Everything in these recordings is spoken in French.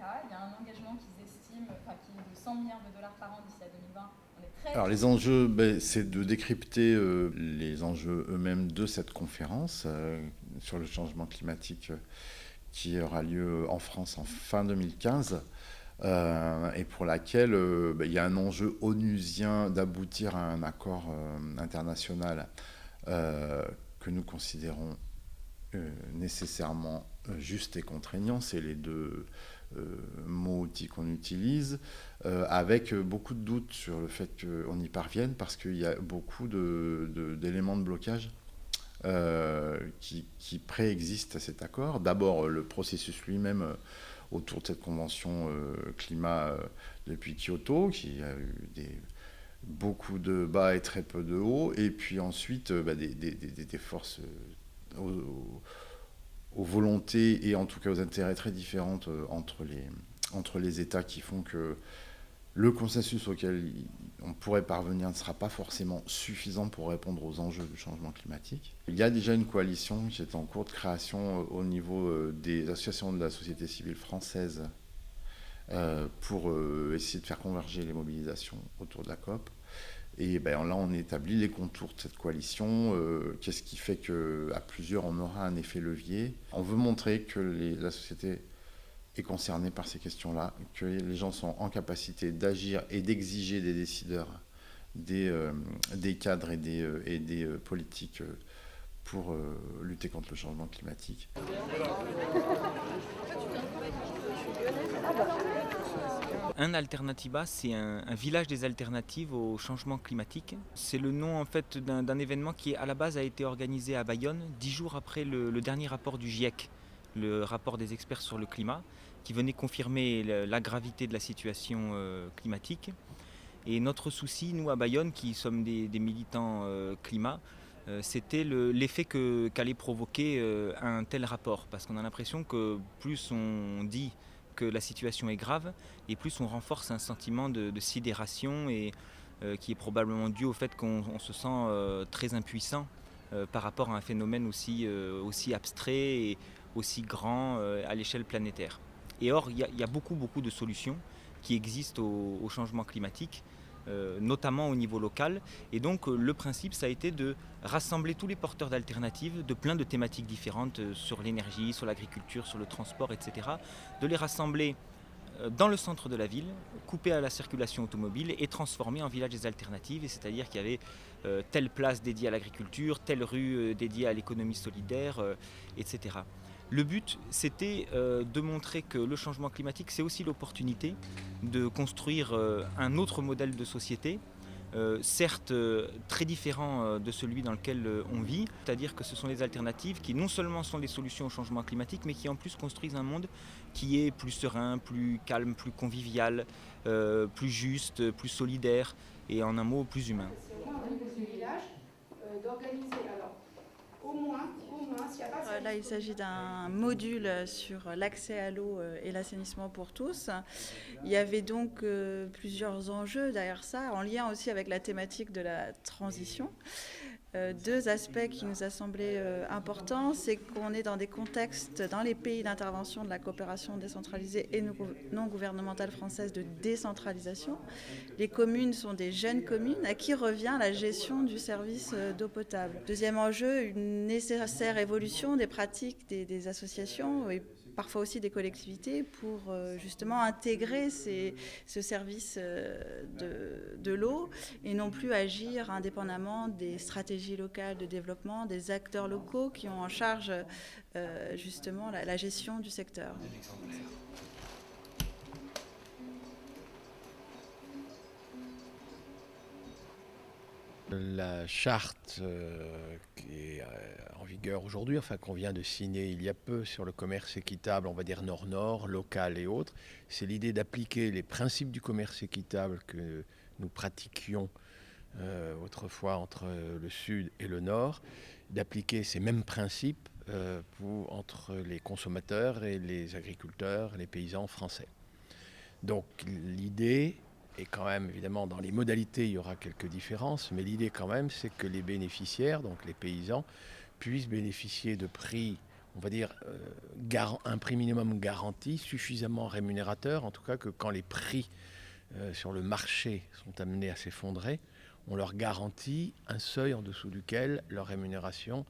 cas. Il y a un engagement qu'ils estiment, qui est de 100 milliards de dollars par an d'ici à 2020. On est très... Alors les enjeux, c'est de décrypter les enjeux eux-mêmes de cette conférence sur le changement climatique qui aura lieu en France en fin 2015. Et pour laquelle il y a un enjeu onusien d'aboutir à un accord international que nous considérons nécessairement juste et contraignant, c'est les deux mots qu'on utilise, avec beaucoup de doutes sur le fait qu'on y parvienne, parce qu'il y a beaucoup d'éléments de blocage qui préexistent à cet accord. D'abord, le processus lui-même autour de cette convention climat depuis Kyoto, qui a eu beaucoup de bas et très peu de hauts, et puis ensuite des forces aux volontés et en tout cas aux intérêts très différentes entre les États qui font que le consensus auquel on pourrait parvenir ne sera pas forcément suffisant pour répondre aux enjeux du changement climatique. Il y a déjà une coalition qui est en cours de création au niveau des associations de la société civile française pour essayer de faire converger les mobilisations autour de la COP. Et là, on établit les contours de cette coalition. Qu'est-ce qui fait qu'à plusieurs, on aura un effet levier. On veut montrer que la société est concernée par ces questions-là, que les gens sont en capacité d'agir et d'exiger des décideurs, des cadres et des politiques pour lutter contre le changement climatique. Un Alternativa, c'est un village des alternatives au changement climatique. C'est le nom en fait d'un événement qui à la base a été organisé à Bayonne 10 jours après le dernier rapport du GIEC, le rapport des experts sur le climat, qui venait confirmer la gravité de la situation climatique. Et notre souci, nous à Bayonne, qui sommes des militants climat, c'était l'effet qu'allait provoquer un tel rapport. Parce qu'on a l'impression que plus on dit que la situation est grave, et plus on renforce un sentiment de sidération et qui est probablement dû au fait qu'on se sent très impuissant par rapport à un phénomène aussi abstrait et aussi grand à l'échelle planétaire. Et or, il y a beaucoup de solutions qui existent au changement climatique, notamment au niveau local. Et donc le principe, ça a été de rassembler tous les porteurs d'alternatives de plein de thématiques différentes sur l'énergie, sur l'agriculture, sur le transport, etc. De les rassembler dans le centre de la ville, coupés à la circulation automobile et transformés en village des alternatives. Et c'est-à-dire qu'il y avait telle place dédiée à l'agriculture, telle rue dédiée à l'économie solidaire, etc. Le but, c'était de montrer que le changement climatique, c'est aussi l'opportunité de construire un autre modèle de société, certes très différent de celui dans lequel on vit, c'est-à-dire que ce sont les alternatives qui non seulement sont des solutions au changement climatique, mais qui en plus construisent un monde qui est plus serein, plus calme, plus convivial, plus juste, plus solidaire et en un mot plus humain. C'est au moins au niveau du village d'organiser, alors au moins, s'il n'y a pas... Là, il s'agit d'un module sur l'accès à l'eau et l'assainissement pour tous. Il y avait donc plusieurs enjeux derrière ça, en lien aussi avec la thématique de la transition. Deux aspects qui nous a semblé importants, c'est qu'on est dans des contextes, dans les pays d'intervention de la coopération décentralisée et non gouvernementale française de décentralisation. Les communes sont des jeunes communes à qui revient la gestion du service d'eau potable. Deuxième enjeu, une nécessaire évolution des pratiques des associations et parfois aussi des collectivités pour justement intégrer ce service de l'eau et non plus agir indépendamment des stratégies locales de développement, des acteurs locaux qui ont en charge justement la gestion du secteur. La charte qui est en vigueur aujourd'hui, enfin qu'on vient de signer il y a peu sur le commerce équitable, on va dire nord-nord, local et autres, c'est l'idée d'appliquer les principes du commerce équitable que nous pratiquions autrefois entre le sud et le nord, d'appliquer ces mêmes principes entre les consommateurs et les agriculteurs, les paysans français. Donc l'idée, et quand même, évidemment, dans les modalités, il y aura quelques différences, mais l'idée quand même, c'est que les bénéficiaires, donc les paysans, puissent bénéficier de prix on va dire, un prix minimum garanti suffisamment rémunérateur, en tout cas que quand les prix sur le marché sont amenés à s'effondrer, on leur garantit un seuil en dessous duquel leur rémunération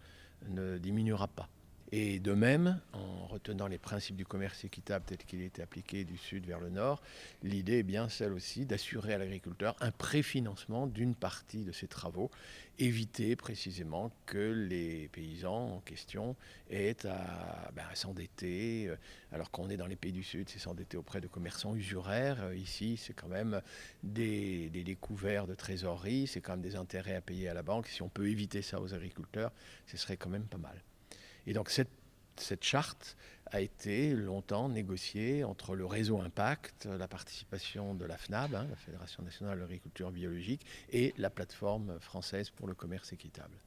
ne diminuera pas. Et de même, en retenant les principes du commerce équitable tel qu'il était appliqué du sud vers le nord, l'idée est bien celle aussi d'assurer à l'agriculteur un préfinancement d'une partie de ses travaux, éviter précisément que les paysans en question aient à s'endetter, alors qu'on est dans les pays du sud, c'est s'endetter auprès de commerçants usuraires. Ici, c'est quand même des découverts de trésorerie, c'est quand même des intérêts à payer à la banque. Si on peut éviter ça aux agriculteurs, ce serait quand même pas mal. Et donc cette charte a été longtemps négociée entre le réseau Impact, la participation de la FNAB, la Fédération nationale de l'agriculture biologique, et la plateforme française pour le commerce équitable.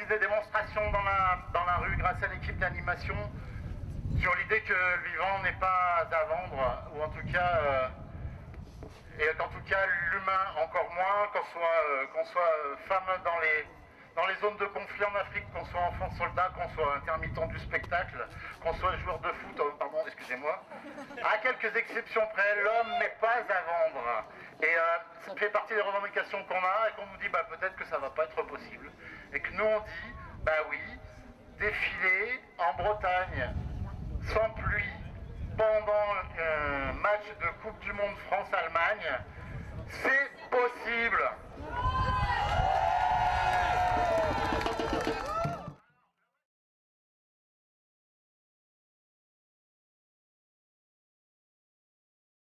Des démonstrations dans la rue grâce à l'équipe d'animation sur l'idée que le vivant n'est pas à vendre, ou en tout cas, et qu'en tout cas l'humain encore moins, qu'on soit femme dans les zones de conflit en Afrique, qu'on soit enfant soldat, qu'on soit intermittent du spectacle, qu'on soit joueur de foot, à quelques exceptions près, l'homme n'est pas à vendre. Et ça fait partie des revendications qu'on a et qu'on nous dit peut-être que ça va pas être possible. Et que nous on dit, oui, défiler en Bretagne sans pluie pendant un match de Coupe du Monde France-Allemagne, c'est possible.